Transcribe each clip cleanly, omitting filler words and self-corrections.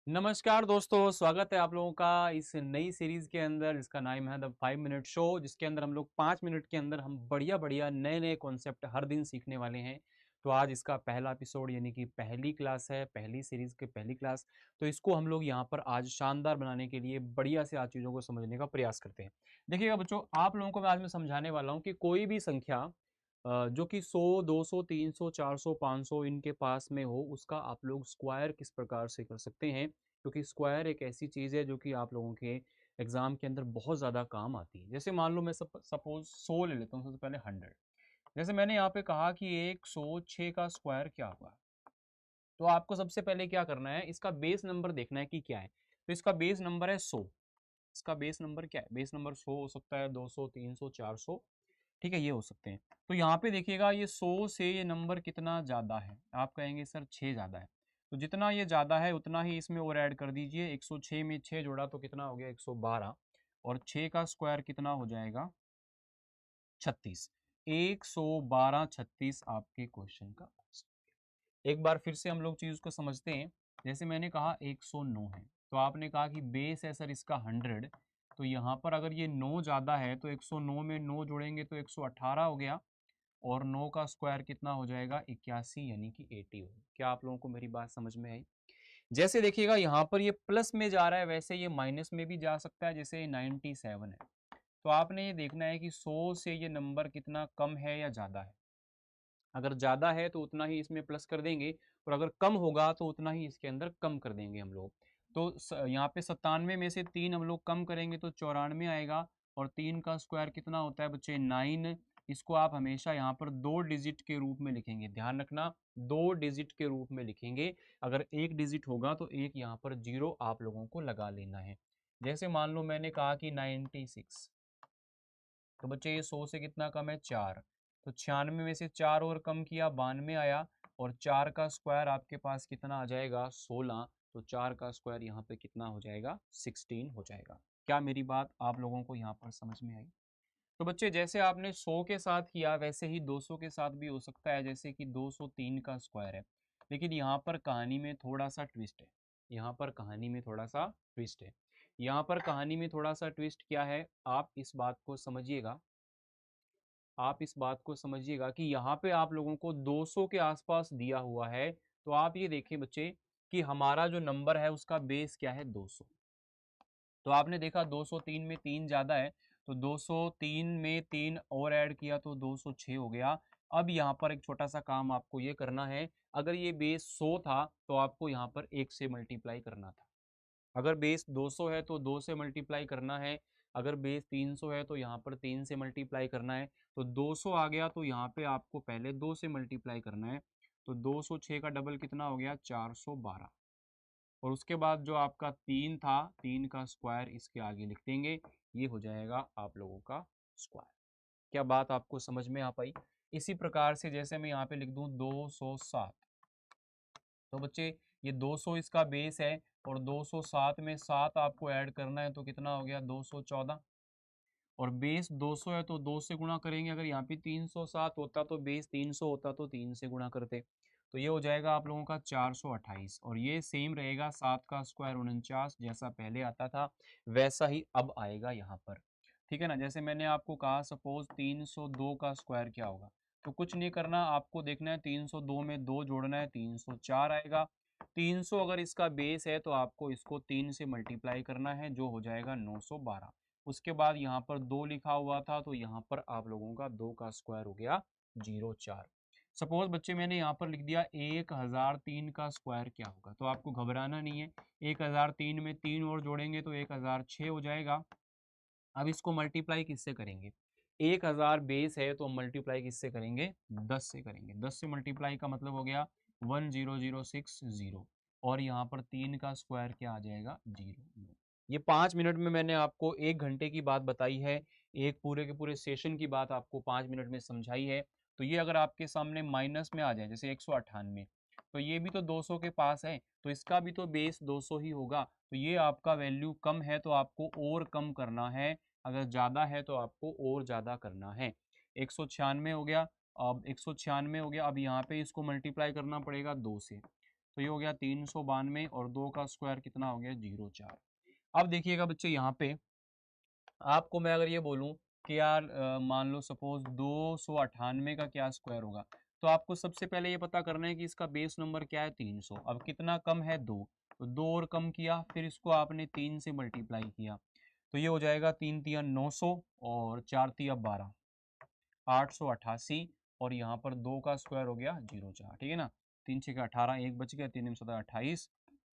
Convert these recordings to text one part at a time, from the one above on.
नमस्कार दोस्तों, स्वागत है आप लोगों का इस नई सीरीज के अंदर जिसका नाम है द 5 मिनट शो, जिसके अंदर हम लोग 5 मिनट के अंदर हम बढ़िया बढ़िया नए नए कॉन्सेप्ट हर दिन सीखने वाले हैं। तो आज इसका पहला एपिसोड यानी कि पहली क्लास है, पहली सीरीज की पहली क्लास। तो इसको हम लोग यहाँ पर आज शानदार बनाने के लिए बढ़िया से आज चीज़ों को समझने का प्रयास करते हैं। देखिएगा बच्चों, आप लोगों को मैं आज मैं समझाने वाला हूँ कि कोई भी संख्या जो कि 100, 200, 300, 400, 500 इनके पास में हो, उसका आप लोग स्क्वायर किस प्रकार से कर सकते हैं। क्योंकि स्क्वायर एक ऐसी चीज़ है जो कि आप लोगों के एग्जाम के अंदर बहुत ज़्यादा काम आती है। जैसे मान लो मैं सपोज 100 ले लेता हूँ, सबसे पहले 100। जैसे मैंने यहाँ पे कहा कि 106 का स्क्वायर क्या होगा, तो आपको सबसे पहले क्या करना है, इसका बेस नंबर देखना है कि क्या है। तो इसका बेस नंबर है 100। इसका बेस नंबर क्या है? बेस नंबर 100 हो सकता है, 200, 300, 400। ठीक है, ये हो सकते हैं। तो यहाँ पे देखिएगा, ये 100 से ये नंबर कितना ज़्यादा है। आप कहेंगे सर 6 ज़्यादा है। तो जितना ये ज़्यादा है उतना ही इसमें और ऐड कर दीजिए। 106 में 6 जोड़ा तो कितना हो गया? 112। और 6 का स्क्वायर कितना हो जाएगा? 36। 112 36 आपके क्वेश्चन का आंसर। एक बार फिर से हम लोग चीज़ को समझते हैं। जैसे मैंने कहा 109 है, तो आपने कहा कि बेस है सर इसका 100। तो यहाँ पर अगर ये 9 ज़्यादा है तो 109 में 9 जोड़ेंगे तो 118 हो गया। और 9 का स्क्वायर कितना हो जाएगा? 81 यानी कि 80 हो। क्या आप लोगों को मेरी बात समझ में आई? जैसे देखिएगा यहाँ पर ये प्लस में जा रहा है, वैसे ये माइनस में भी जा सकता है। जैसे 97 है, तो आपने ये देखना है कि 100 से ये नंबर कितना कम है या ज़्यादा है। अगर ज़्यादा है तो उतना ही इसमें प्लस कर देंगे, और अगर कम होगा तो उतना ही इसके अंदर कम कर देंगे हम लोग। तो यहाँ पे 97 में से 3 हम लोग कम करेंगे तो 94 आएगा। और 3 का स्क्वायर कितना होता है बच्चे? 9। इसको आप हमेशा यहाँ पर 2 डिजिट के रूप में लिखेंगे, ध्यान रखना, 2 डिजिट के रूप में लिखेंगे। अगर 1 डिजिट होगा तो एक यहाँ पर जीरो आप लोगों को लगा लेना है। जैसे मान लो मैंने कहा कि 96, तो बच्चे ये 100 से कितना कम है? 4। तो 96 में से 4 और कम किया, 92 आया। और 4 का स्क्वायर आपके पास कितना आ जाएगा? 16। तो 4 का स्क्वायर यहाँ पे कितना हो जाएगा? 16 हो जाएगा। क्या मेरी बात आप लोगों को यहाँ पर समझ में आई? तो बच्चे, जैसे आपने 100 के साथ किया वैसे ही 200 के साथ भी हो सकता है। जैसे कि 203 का स्क्वायर है, लेकिन यहाँ पर कहानी में थोड़ा सा ट्विस्ट है। यहाँ पर कहानी में थोड़ा सा ट्विस्ट है। यहाँ पर कहानी में थोड़ा सा ट्विस्ट क्या है, आप इस बात को समझिएगा। आप इस बात को समझिएगा कि यहाँ पे आप लोगों को 200 के आसपास दिया हुआ है। तो आप ये देखें बच्चे कि हमारा जो नंबर है उसका बेस क्या है? 200। तो आपने देखा 203 में 3 ज़्यादा है, तो 203 में 3 और ऐड किया तो 206 हो गया। अब यहाँ पर एक छोटा सा काम आपको ये करना है। अगर ये बेस 100 था तो आपको यहाँ पर 1 से मल्टीप्लाई करना था। अगर बेस 200 है तो 2 से मल्टीप्लाई करना है। अगर बेस 300 है तो यहाँ पर 3 से मल्टीप्लाई करना है। तो 200 आ गया तो यहाँ पे आपको पहले 2 से मल्टीप्लाई करना है। तो 206 का डबल कितना हो गया? 412। और उसके बाद जो आपका 3 था, 3 का स्क्वायर इसके आगे लिख देंगे। ये हो जाएगा आप लोगों का स्क्वायर। क्या बात आपको समझ में आ पाई? इसी प्रकार से जैसे मैं यहाँ पे लिख दूँ 207, तो बच्चे ये 200 इसका बेस है। और 207 में 7 आपको ऐड करना है तो कितना हो गया? 214। और बेस 200 है तो 2 से गुणा करेंगे। अगर यहाँ पे 307 होता तो बेस 300 होता तो 3 से गुणा करते। तो ये हो जाएगा आप लोगों का 428। और ये सेम रहेगा, 7 का स्क्वायर 49, जैसा पहले आता था वैसा ही अब आएगा यहाँ पर। ठीक है ना? जैसे मैंने आपको कहा सपोज 302 का स्क्वायर क्या होगा, तो कुछ नहीं करना, आपको देखना है 302 में 2 जोड़ना है, 304 आएगा। 300 अगर इसका बेस है तो आपको इसको 3 से मल्टीप्लाई करना है, जो हो जाएगा 912। उसके बाद यहाँ पर 2 लिखा हुआ था तो यहाँ पर आप लोगों का 2 का स्क्वायर हो गया 04। सपोज बच्चे मैंने यहाँ पर लिख दिया 1003 का स्क्वायर क्या होगा, तो आपको घबराना नहीं है। 1003 में 3 और जोड़ेंगे तो 1006 हो जाएगा। अब इसको मल्टीप्लाई किससे करेंगे? 1000 बेस है तो मल्टीप्लाई किससे करेंगे? 10 से करेंगे। 10 से मल्टीप्लाई का मतलब हो गया 10060। और यहाँ पर 3 का स्क्वायर क्या आ जाएगा? 0। ये 5 मिनट में मैंने आपको 1 घंटे की बात बताई है। एक पूरे के पूरे सेशन की बात आपको 5 मिनट में समझाई है। तो ये अगर आपके सामने माइनस में आ जाए, जैसे 198, तो ये भी तो 200 के पास है, तो इसका भी तो बेस 200 ही होगा। तो ये आपका वैल्यू कम है तो आपको और कम करना है। अगर ज़्यादा है तो आपको और ज़्यादा करना है। 196 हो गया। अब 196 हो गया, अब यहाँ पे इसको मल्टीप्लाई करना पड़ेगा 2 से। तो ये हो गया 392 और 2 का स्क्वायर कितना हो गया 04। अब देखिएगा बच्चे यहाँ पे आपको मैं अगर ये बोलूं कि यार मान लो सपोज 298 का क्या स्क्वायर होगा, तो आपको सबसे पहले ये पता करना है कि इसका बेस नंबर क्या है 300। अब कितना कम है 2, तो 2 और कम किया, फिर इसको आपने 3 से मल्टीप्लाई किया, तो ये हो जाएगा 3 तिया 900 और 4 तिया 12, 888। और यहाँ पर 2 का स्क्वायर हो गया 04, ठीक है ना। 3 6 का 18, एक बच गया, 3 7 28,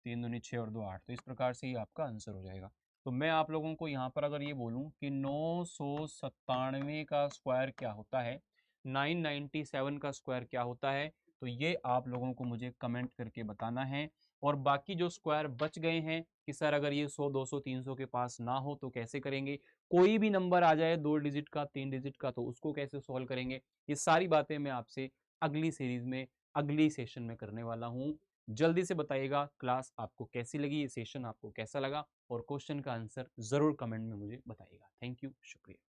3 दूनी 6 और 2 8। तो इस प्रकार से ही आपका आंसर हो जाएगा। तो मैं आप लोगों को यहाँ पर अगर ये बोलूँ कि 997 का स्क्वायर क्या होता है, 997 का स्क्वायर क्या होता है, तो ये आप लोगों को मुझे कमेंट करके बताना है। और बाकी जो स्क्वायर बच गए हैं कि सर अगर ये 100 200 300 के पास ना हो तो कैसे करेंगे, कोई भी नंबर आ जाए 2 डिजिट का 3 डिजिट का, तो उसको कैसे सॉल्व करेंगे, ये सारी बातें मैं आपसे अगली सीरीज में अगली सेशन में करने वाला हूँ। जल्दी से बताइएगा क्लास आपको कैसी लगी, ये सेशन आपको कैसा लगा, और क्वेश्चन का आंसर जरूर कमेंट में मुझे बताइएगा। थैंक यू, शुक्रिया।